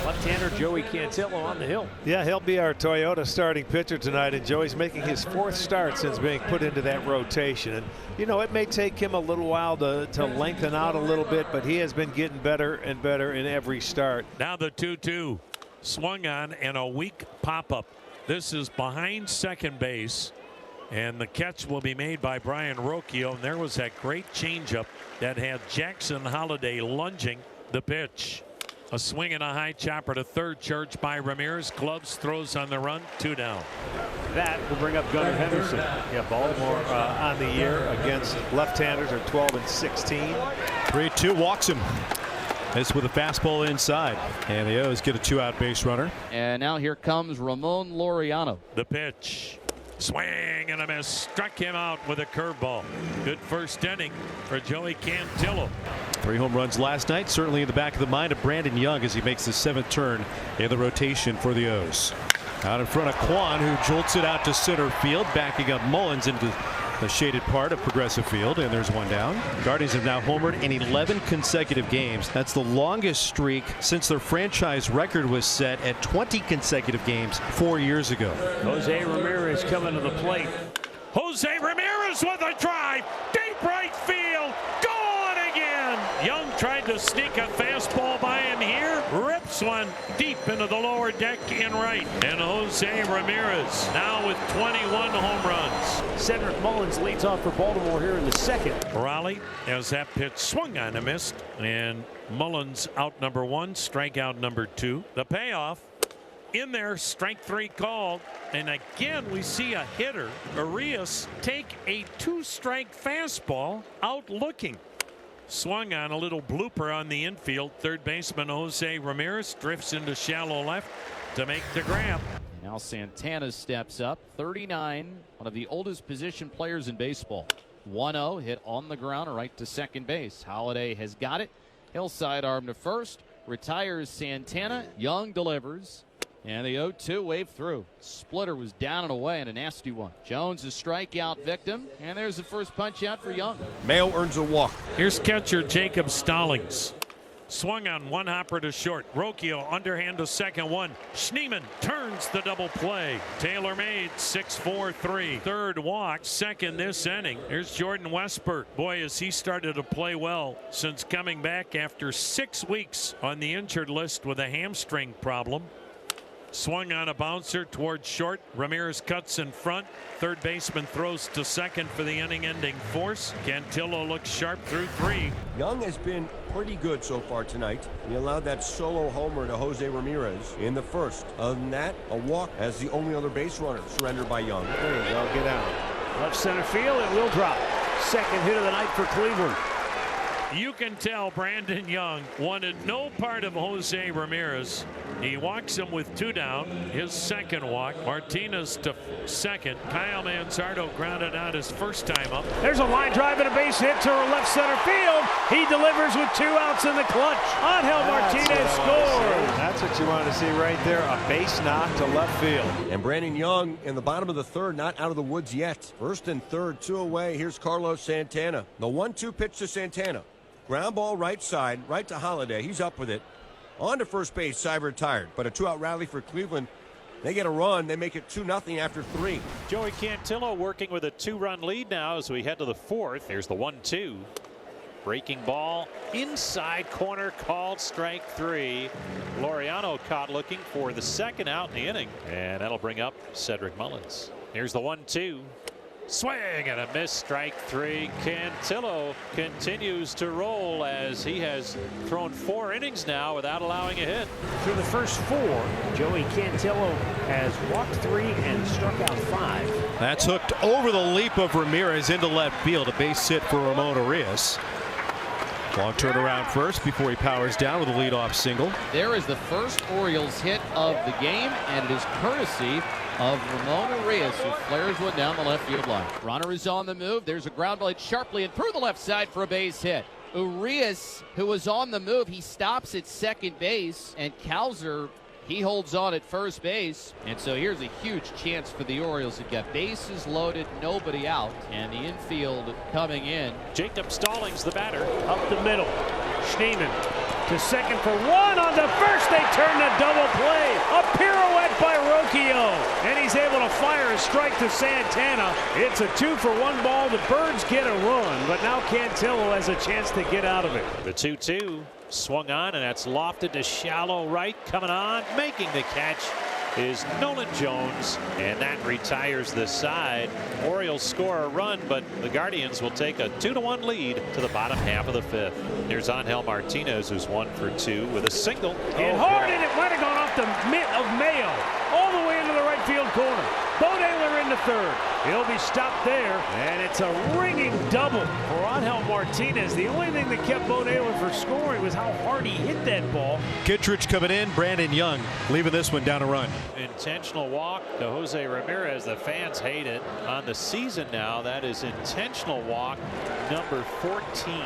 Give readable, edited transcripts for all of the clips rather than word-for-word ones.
Left-hander Joey Cantillo on the hill. Yeah, he'll be our Toyota starting pitcher tonight, and Joey's making his 4th start since being put into that rotation. And you know, it may take him a little while to lengthen out a little bit, but he has been getting better and better in every start. Now the 2-2 swung on and a weak pop-up. This is behind second base, and the catch will be made by Brian Rocchio. And there was that great changeup that had Jackson Holiday lunging the pitch. A swing and a high chopper to third, charged by Ramirez. Gloves, throws on the run, 2 down. That will bring up Gunnar Henderson. Yeah, Baltimore on the year against left-handers are 12-16. 3-2, walks him. This with a fastball inside, and the O's get a 2-out base runner. And now here comes Ramon Laureano. The pitch. Swing and a miss. Struck him out with a curveball. Good first inning for Joey Cantillo. 3 home runs last night, certainly in the back of the mind of Brandon Young as he makes the 7th turn in the rotation for the O's. Out in front of Kwan, who jolts it out to center field, backing up Mullins into the shaded part of Progressive Field, and there's 1 down. Guardians have now homered in 11 consecutive games. That's the longest streak since their franchise record was set at 20 consecutive games 4 years ago. Jose Ramirez coming to the plate. Jose Ramirez with a drive. Deep right field. Gone again. Young tried to sneak a fastball by him here. Rips one deep into the lower deck in right. And Jose Ramirez now with 21 home runs. Cedric Mullins leads off for Baltimore here in the 2nd. Raleigh, as that pitch swung on and missed. And Mullins out number 1, strikeout number 2. The payoff. In there, strike 3 called, and again we see a hitter, Arias, take a 2-strike fastball out looking. Swung on, a little blooper on the infield. Third baseman Jose Ramirez drifts into shallow left to make the grab. Now Santana steps up, 39, one of the oldest position players in baseball. 1-0 hit on the ground right to second base. Holiday has got it. Hillside arm to first, retires Santana. Young delivers. And the 0-2 wave through. Splitter was down and away and a nasty one. Jones, a strikeout victim. And there's the first punch out for Young. Mayo earns a walk. Here's catcher Jacob Stallings. Swung on, 1 hopper to short. Rocchio underhand to second, 1. Schneemann turns the double play. Taylor made 6-4-3. Third walk, second this inning. Here's Jordan Westberg. Boy, has he started to play well since coming back after 6 weeks on the injured list with a hamstring problem. Swung on a bouncer towards short. Ramirez cuts in front. Third baseman throws to second for the inning-ending force. Cantillo looks sharp through 3. Young has been pretty good so far tonight. He allowed that solo homer to Jose Ramirez in the 1st. Other than that, a walk as the only other base runner surrendered by Young. There you go, get out. Left center field, it will drop. 2nd hit of the night for Cleveland. You can tell Brandon Young wanted no part of Jose Ramirez. He walks him with 2 down. His 2nd walk. Martinez to second. Kyle Manzardo grounded out his first time up. There's a line drive and a base hit to left center field. He delivers with 2 outs in the clutch. Angel Martinez scores. That's what you want to see right there. A base knock to left field. And Brandon Young in the bottom of the 3rd, not out of the woods yet. 1st and 3rd, 2 away. Here's Carlos Santana. The 1-2 pitch to Santana. Ground ball right side, right to Holiday. He's up with it. On to first base, Seibert retired. But a 2-out rally for Cleveland. They get a run. They make it 2-0 after 3. Joey Cantillo working with a 2-run lead now as we head to the 4th. Here's the 1-2. Breaking ball inside corner, called strike 3. Laureano caught looking for the 2nd out in the inning. And that'll bring up Cedric Mullins. Here's the 1-2. Swing and a miss, strike 3. Cantillo continues to roll as he has thrown 4 innings now without allowing a hit. Through the first 4, Joey Cantillo has walked 3 and struck out 5. That's hooked over the leap of Ramirez into left field. A base hit for Ramon Arias. Long turnaround first before he powers down with a leadoff single. There is the first Orioles hit of the game, and it is courtesy of Ramon Arias, who flares one down the left field line. Runner is on the move. There's a ground ball sharply and through the left side for a base hit. Urias, who was on the move, he stops at second base, and Kowser, he holds on at first base. And so here's a huge chance for the Orioles. They've got bases loaded, nobody out, and the infield coming in. Jacob Stallings, the batter. Up the middle. Schneemann to second for one. On the first, they turn the double play. A pirouette by Rocchio. And he's able to fire a strike to Santana. It's a 2-for-1 ball. The Birds get a run, but now Cantillo has a chance to get out of it. The 2-2 swung on, and that's lofted to shallow right. Coming on, making the catch is Nolan Jones, and that retires the side. Orioles score a run, but the Guardians will take a 2-1 lead to the bottom half of the fifth. Here's Angel Martinez, who's 1 for 2 with a single. Hit hard, and it might have gone off the mitt of Mayo all the way into the right field corner. Bo Naylor into third. He'll be stopped there, and it's a ringing double for Angel Martinez. The only thing that kept Bo Naylor from scoring was how hard he hit that ball. Kittredge coming in, Brandon Young leaving this one down a run. Intentional walk to Jose Ramirez. The fans hate it. On the season now, that is intentional walk number 14.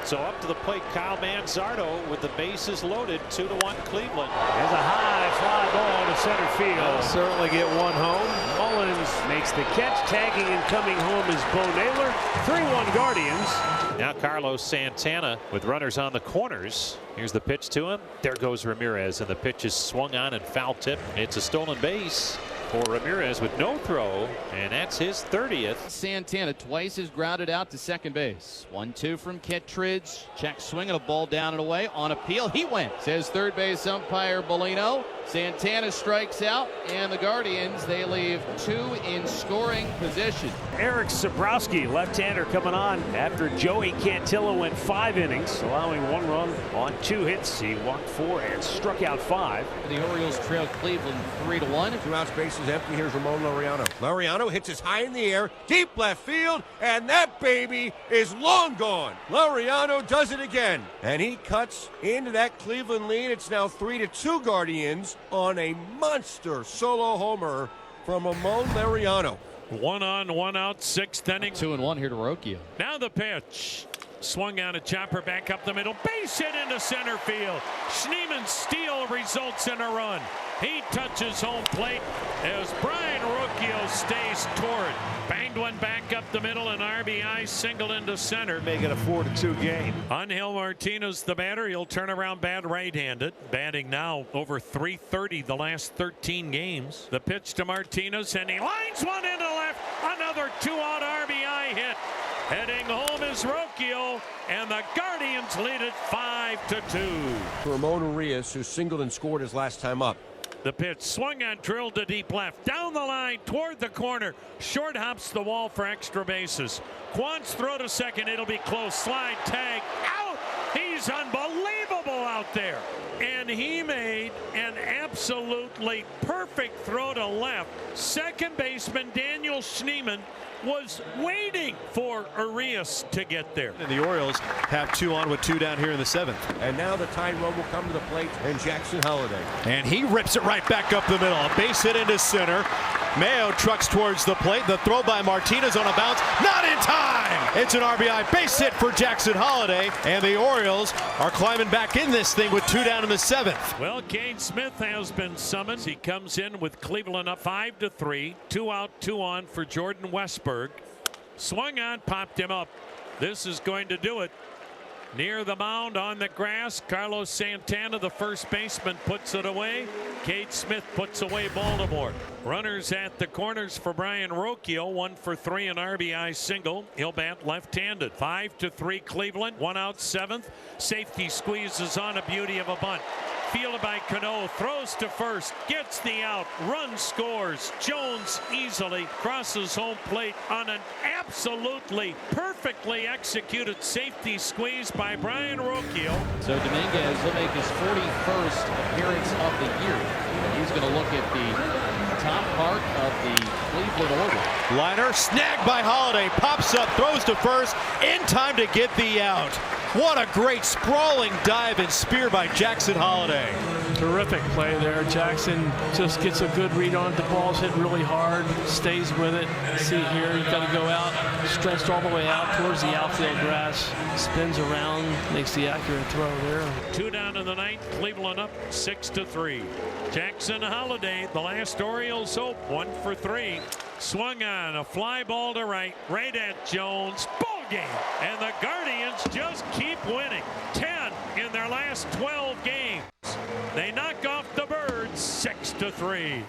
So up to the plate, Kyle Manzardo with the bases loaded. 2-1 Cleveland. There's a high fly ball to center field. They'll certainly get one home. Mullins makes the catch. Tagging and coming home is Bo Naylor. 3-1 Guardians. Now Carlos Santana with runners on the corners. Here's the pitch to him. There goes Ramirez, and the pitch is swung on and foul tip. It's a stolen base for Ramirez with no throw, and that's his 30th. Santana twice is grounded out to second base. 1-2 from Kittredge. Check swinging a ball down and away. On appeal, he went. Says third base umpire Bellino. Santana strikes out, and the Guardians, they leave 2 in scoring position. Eric Sabrowski, left-hander, coming on after Joey Cantillo went 5 innings, allowing 1 run on 2 hits. He walked 4 and struck out 5. The Orioles trail Cleveland 3-1. 2 outs, bases empty. Here's Ramon Laureano. Laureano hits it high in the air, deep left field, and that baby is long gone. Laureano does it again, and he cuts into that Cleveland lead. It's now 3-2 Guardians on a monster solo homer from Ramon Laureano. 1 on, 1 out, 6th inning. 2-1 here to Rocchio. Now the pitch. Swung on a chopper back up the middle. Base hit into center field. Schneeman's steal results in a run. He touches home plate as Brian Rocchio stays toward. Banged one back up the middle, and RBI single into center. Make it a 4-2 game. Angel Martinez, the batter. He'll turn around bat right-handed. Batting now over .330 the last 13 games. The pitch to Martinez, and he lines one into left. Another 2-out RBI hit. Heading home is Rocchio, and the Guardians lead it 5-2. Ramon Urias, who singled and scored his last time up. The pitch swung on, drilled to deep left, down the line toward the corner. Short hops the wall for extra bases. Quan's throw to second. It'll be close. Slide, tag, out. He's unbelievable out there. And he made an absolutely perfect throw to left. Second baseman Daniel Schneeman was waiting for Urias to get there. And the Orioles have 2 on with 2 down here in the 7th. And now the tying run will come to the plate, and Jackson Holliday. And he rips it right back up the middle. A base hit into center. Mayo trucks towards the plate. The throw by Martinez on a bounce. Not in time! It's an RBI base hit for Jackson Holliday. And the Orioles are climbing back in this thing with 2 down in the 7th. Well, Cade Smith has been summoned. He comes in with Cleveland up 5-3. 2 out, 2 on for Jordan Westberg. Swung on, popped him up. This is going to do it. Near the mound on the grass, Carlos Santana, the first baseman, puts it away. Cade Smith puts away Baltimore. Runners at the corners for Brian Rocchio. 1 for 3, an RBI single. He'll bat left-handed. 5-3 Cleveland. 1 out, 7th. Safety squeezes on, a beauty of a bunt. Fielded by Cano, throws to first, gets the out, run scores. Jones easily crosses home plate on an absolutely perfectly executed safety squeeze by Brian Rocchio. So Dominguez will make his 41st appearance of the year. He's going to look at the top part of the Cleveland order. Liner snagged by Holliday, pops up, throws to first, in time to get the out. What a great sprawling dive and spear by Jackson Holliday. Terrific play there. Jackson just gets a good read on it. The ball's hit really hard, stays with it. See here, you got to go out, stretched all the way out towards the outfield grass, spins around, makes the accurate throw there. 2 down in the 9th, Cleveland up 6-3. Jackson Holliday, the last Orioles hope, 1 for 3. Swung on, a fly ball to right at Jones. Ball game, and the Guardians just keep winning. 10 in their last 12 games. They knock off the Birds 6-3.